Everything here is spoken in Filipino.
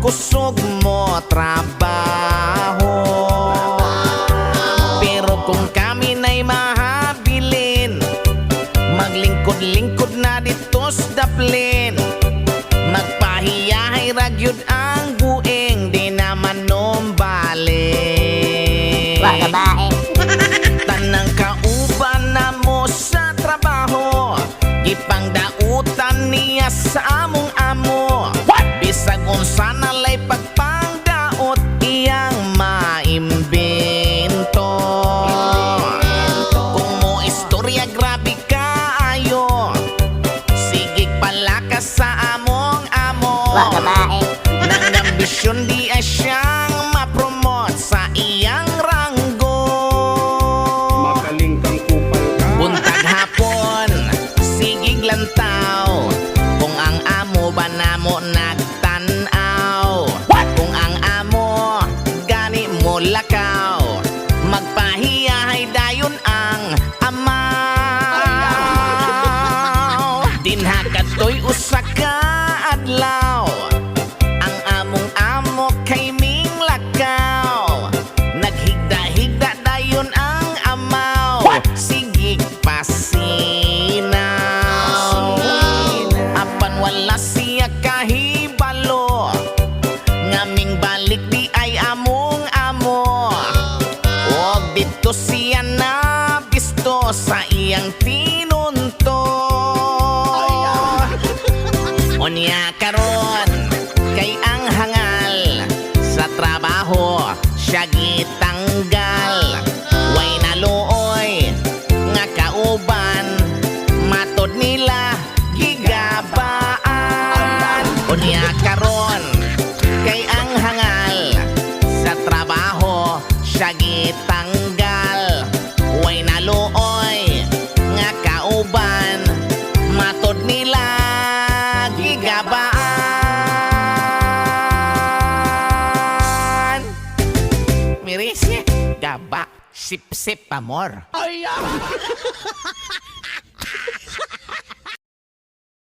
kusog mo trabaho. Pero kung kami na'y mahabilin, maglingkod-lingkod na dito sa daplin. Magpahiyahay ragyod ang bueng, di naman numbalin. Babae. Tanang kauban na mo sa trabaho, ipangdautan niya sa among amo. Bisag unsa nalay pagpangdaot, iyang maimbento. Kung mo istorya grabe kaayo, sige palakas sa among amo. Babae. Nang ambisyon di ay siyang mapromote sa iyang ranggo. Magaling kang kupal ka. Buntag hapon, sigig lantaw, kung ang amo ba namo nagtanaw. Kung ang amo gani mo lakaw, magpahiyahay dayon ang amaw. Dinha katoy usa ka adlaw, ang among amo kay ming lakaw. Naghigda-higda dayon ang amaw, sigig pasinaw. Apan wala siya kahibalo, ngaming balik di ay among amo. Og dito siya na bisto sa iyang tinunto. Unya karon kay ang hangal sa trabaho siya gitanggal. Way naluoy nga kauban, matod nila gigabaan. Unya karon kay ang hangal sa trabaho siya gitanggal. Way naluoy nga kauban, matod nila gigabaan. Miris gaba, sip-sip amor. Ay,